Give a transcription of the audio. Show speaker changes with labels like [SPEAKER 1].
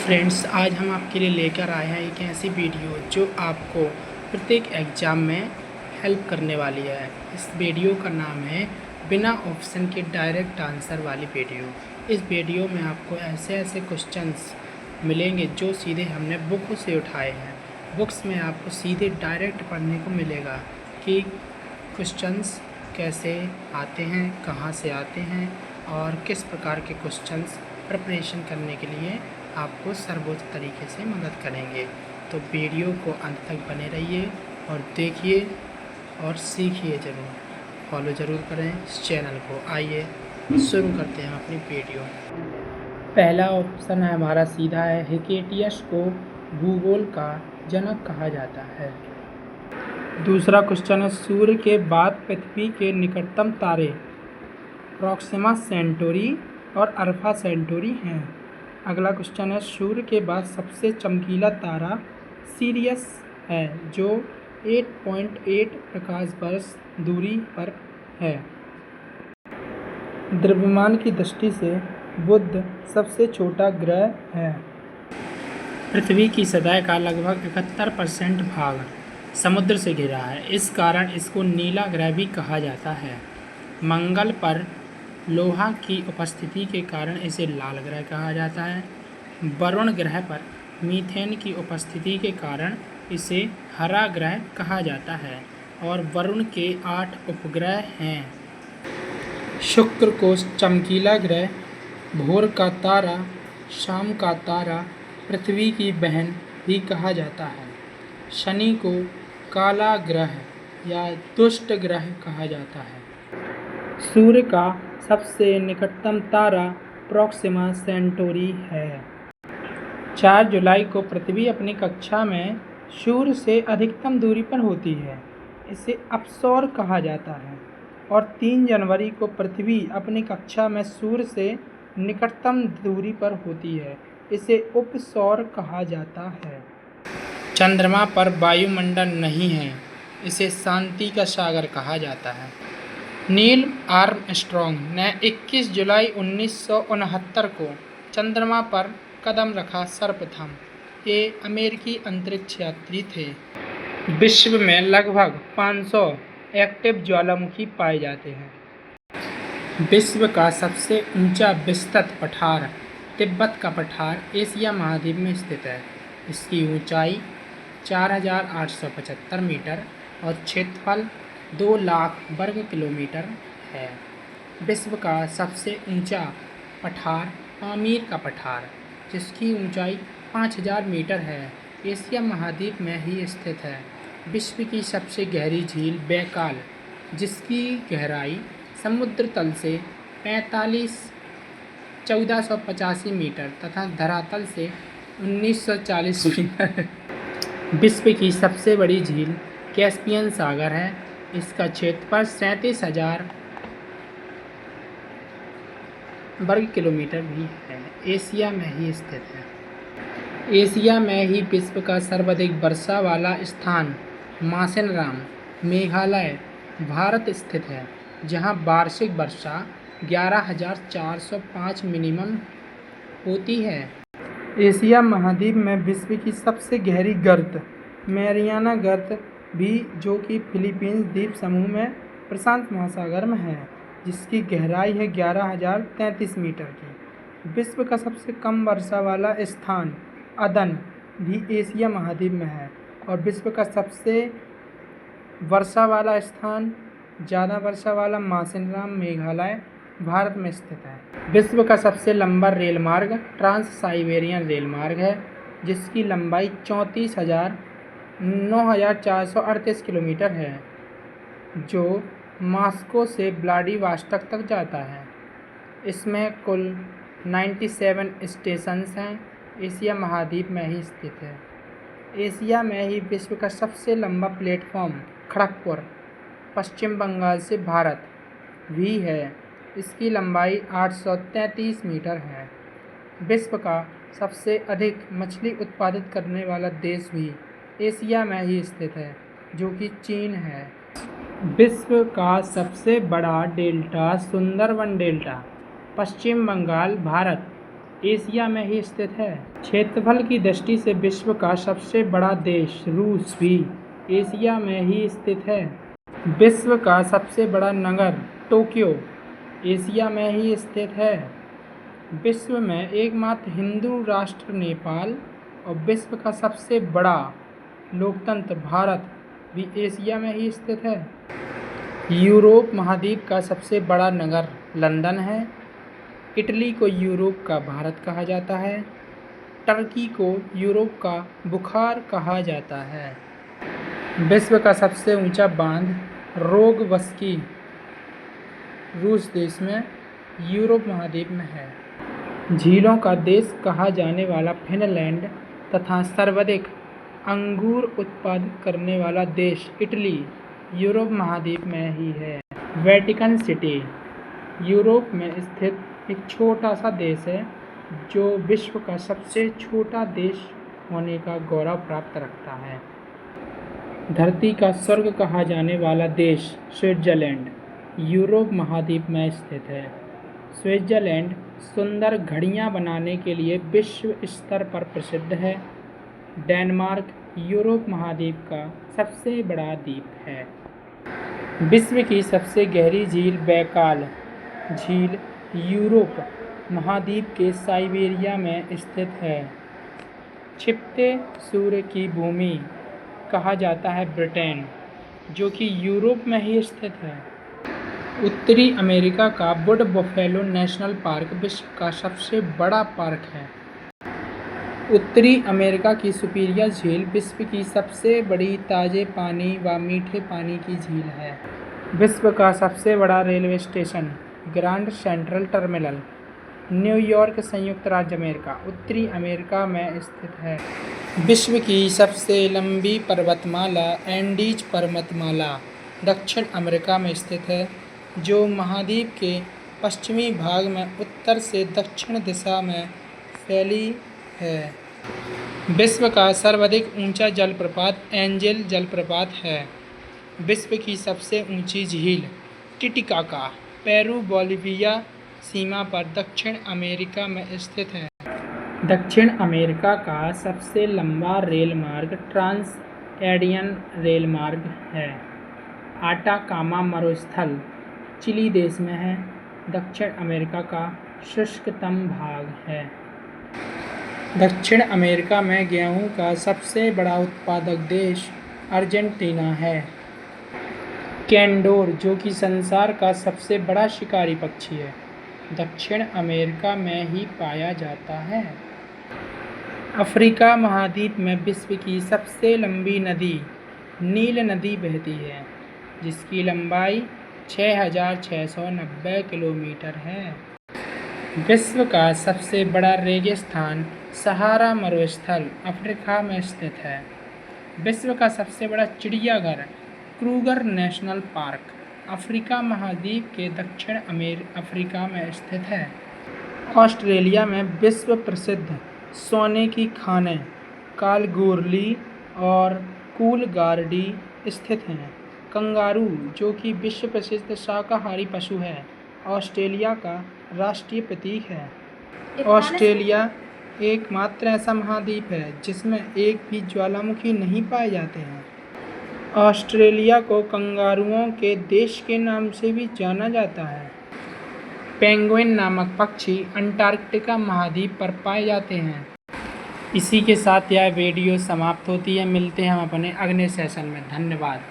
[SPEAKER 1] Friends, आज हम आपके लिए लेकर आए हैं एक ऐसी वीडियो जो आपको प्रत्येक एग्ज़ाम में हेल्प करने वाली है। इस वीडियो का नाम है बिना ऑप्शन के डायरेक्ट आंसर वाली वीडियो। इस वीडियो में आपको ऐसे ऐसे क्वेश्चंस मिलेंगे जो सीधे हमने बुक से उठाए हैं। बुक्स में आपको सीधे डायरेक्ट पढ़ने को मिलेगा कि क्वेश्चंस कैसे आते हैं, कहाँ से आते हैं और किस प्रकार के क्वेश्चंस प्रिपरेशन करने के लिए आपको सर्वोच्च तरीके से मदद करेंगे। तो वीडियो को अंत तक बने रहिए और देखिए और सीखिए ज़रूर, फॉलो ज़रूर करें इस चैनल को। आइए शुरू करते हैं अपनी वीडियो। पहला ऑप्शन है हमारा सीधा है, हिकेटियस को भूगोल का जनक कहा जाता है। दूसरा क्वेश्चन है, सूर्य के बाद पृथ्वी के निकटतम तारे प्रॉक्सिमा सेंटोरी और अल्फा सेंटोरी हैं। अगला क्वेश्चन है, सूर्य के बाद सबसे चमकीला तारा सीरियस है जो 8.8 प्रकाश वर्ष दूरी पर है। द्रव्यमान की दृष्टि से बुध सबसे छोटा ग्रह है। पृथ्वी की सतह का लगभग 71% भाग समुद्र से घिरा है, इस कारण इसको नीला ग्रह भी कहा जाता है। मंगल पर लोहा की उपस्थिति के कारण इसे लाल ग्रह कहा जाता है। वरुण ग्रह पर मीथेन की उपस्थिति के कारण इसे हरा ग्रह कहा जाता है और वरुण के 8 उपग्रह हैं। शुक्र को चमकीला ग्रह, भोर का तारा, शाम का तारा, पृथ्वी की बहन भी कहा जाता है। शनि को काला ग्रह या दुष्ट ग्रह कहा जाता है। सूर्य का सबसे निकटतम तारा प्रॉक्सिमा सेंटोरी है। 4 जुलाई को पृथ्वी अपनी कक्षा में सूर्य से अधिकतम दूरी पर होती है, इसे अपसौर कहा जाता है। और 3 जनवरी को पृथ्वी अपनी कक्षा में सूर्य से निकटतम दूरी पर होती है, इसे उपसौर कहा जाता है। चंद्रमा पर वायुमंडल नहीं है, इसे शांति का सागर कहा जाता है। नील आर्मस्ट्रॉन्ग ने 21 जुलाई 1969 को चंद्रमा पर कदम रखा सर्वप्रथम। ये अमेरिकी अंतरिक्ष यात्री थे। विश्व में लगभग 500 एक्टिव ज्वालामुखी पाए जाते हैं। विश्व का सबसे ऊंचा विस्तृत पठार तिब्बत का पठार एशिया महाद्वीप में स्थित है। इसकी ऊंचाई 4875 मीटर और क्षेत्रफल 2 लाख वर्ग किलोमीटर है। विश्व का सबसे ऊंचा पठार पामीर का पठार, जिसकी ऊंचाई 5000 मीटर है, एशिया महाद्वीप में ही स्थित है। विश्व की सबसे गहरी झील बैकाल, जिसकी गहराई समुद्र तल से 1485 मीटर तथा धरातल से 1940 मीटर है। विश्व की सबसे बड़ी झील कैस्पियन सागर है। इसका क्षेत्रफल 37,000 वर्ग किलोमीटर भी है। एशिया में ही स्थित है। एशिया में ही विश्व का सर्वाधिक वर्षा वाला स्थान मासेनराम, मेघालय, भारत स्थित है, जहां वार्षिक वर्षा 11,405 मिनिमम होती है। एशिया महाद्वीप में विश्व की सबसे गहरी गर्त मैरियाना गर्त भी, जो कि फिलीपींस द्वीप समूह में प्रशांत महासागर में है, जिसकी गहराई है 11,033 मीटर की। विश्व का सबसे कम वर्षा वाला स्थान अदन भी एशिया महाद्वीप में है और विश्व का सबसे वर्षा वाला स्थान, ज़्यादा वर्षा वाला मासेनराम, मेघालय, भारत में स्थित है। विश्व का सबसे लंबा रेल मार्ग ट्रांस साइबेरियन रेल मार्ग है, जिसकी लंबाई 9,438 किलोमीटर है, जो मॉस्को से व्लादिवोस्टोक तक जाता है। इसमें कुल 97 स्टेशंस हैं। एशिया महाद्वीप में ही स्थित है। एशिया में ही विश्व का सबसे लंबा प्लेटफॉर्म खड़गपुर, पश्चिम बंगाल से भारत भी है। इसकी लंबाई 833 मीटर है। विश्व का सबसे अधिक मछली उत्पादित करने वाला देश भी एशिया में ही स्थित है, जो कि चीन है। विश्व का सबसे बड़ा डेल्टा सुंदरवन डेल्टा, पश्चिम बंगाल, भारत एशिया में ही स्थित है। क्षेत्रफल की दृष्टि से विश्व का सबसे बड़ा देश रूस भी एशिया में ही स्थित है। विश्व का सबसे बड़ा नगर टोक्यो एशिया में ही स्थित है। विश्व में एकमात्र हिंदू राष्ट्र नेपाल और विश्व का सबसे बड़ा लोकतंत्र भारत भी एशिया में ही स्थित है। यूरोप महाद्वीप का सबसे बड़ा नगर लंदन है। इटली को यूरोप का भारत कहा जाता है। टर्की को यूरोप का बुखार कहा जाता है। विश्व का सबसे ऊंचा बांध रोगवस्की रूस देश में यूरोप महाद्वीप में है। झीलों का देश कहा जाने वाला फिनलैंड तथा सर्वाधिक अंगूर उत्पादित करने वाला देश इटली यूरोप महाद्वीप में ही है। वेटिकन सिटी यूरोप में स्थित एक छोटा सा देश है जो विश्व का सबसे छोटा देश होने का गौरव प्राप्त रखता है। धरती का स्वर्ग कहा जाने वाला देश स्विट्जरलैंड यूरोप महाद्वीप में स्थित है। स्विट्जरलैंड सुंदर घड़ियां बनाने के लिए विश्व स्तर पर प्रसिद्ध है। डेनमार्क यूरोप महाद्वीप का सबसे बड़ा द्वीप है। विश्व की सबसे गहरी झील बैकाल झील यूरोप महाद्वीप के साइबेरिया में स्थित है। छिपते सूर्य की भूमि कहा जाता है ब्रिटेन जो कि यूरोप में ही स्थित है। उत्तरी अमेरिका का वुड बफेलो नेशनल पार्क विश्व का सबसे बड़ा पार्क है। उत्तरी अमेरिका की सुपीरियर झील विश्व की सबसे बड़ी ताज़े पानी व मीठे पानी की झील है। विश्व का सबसे बड़ा railway station grand central terminal New York संयुक्त राज्य अमेरिका उत्तरी अमेरिका में स्थित है। विश्व की सबसे लंबी पर्वतमाला एंडीज पर्वतमाला दक्षिण अमेरिका में स्थित है जो महाद्वीप के पश्चिमी भाग में उत्तर से दक्षिण दिशा में फैली है। विश्व का सर्वाधिक ऊंचा जलप्रपात एंजेल जलप्रपात है। विश्व की सबसे ऊंची झील टिटिकाका पेरू बोलिविया सीमा पर दक्षिण अमेरिका में स्थित है। दक्षिण अमेरिका का सबसे लंबा रेल मार्ग ट्रांस एंडियन रेल मार्ग है। आटाकामा मरुस्थल चिली देश में है। दक्षिण अमेरिका का शुष्कतम भाग है। दक्षिण अमेरिका में गेहूं का सबसे बड़ा उत्पादक देश अर्जेंटीना है। कैंडोर जो कि संसार का सबसे बड़ा शिकारी पक्षी है दक्षिण अमेरिका में ही पाया जाता है। अफ्रीका महाद्वीप में विश्व की सबसे लंबी नदी नील नदी बहती है जिसकी लंबाई 6,690 किलोमीटर है। विश्व का सबसे बड़ा रेगिस्तान सहारा मरुस्थल अफ्रीका में स्थित है। विश्व का सबसे बड़ा चिड़ियाघर क्रूगर नेशनल पार्क अफ्रीका महाद्वीप के दक्षिण अफ्रीका में स्थित है। ऑस्ट्रेलिया में विश्व प्रसिद्ध सोने की खानें कालगोरली और कूलगार्डी स्थित हैं। कंगारू जो कि विश्व प्रसिद्ध शाकाहारी पशु है ऑस्ट्रेलिया का राष्ट्रीय प्रतीक है। ऑस्ट्रेलिया एकमात्र ऐसा महाद्वीप है जिसमें एक भी ज्वालामुखी नहीं पाए जाते हैं। ऑस्ट्रेलिया को कंगारुओं के देश के नाम से भी जाना जाता है। पेंगुइन नामक पक्षी अंटार्कटिका महाद्वीप पर पाए जाते हैं। इसी के साथ यह वीडियो समाप्त होती है। मिलते हैं हम अपने अगले सेशन में। धन्यवाद।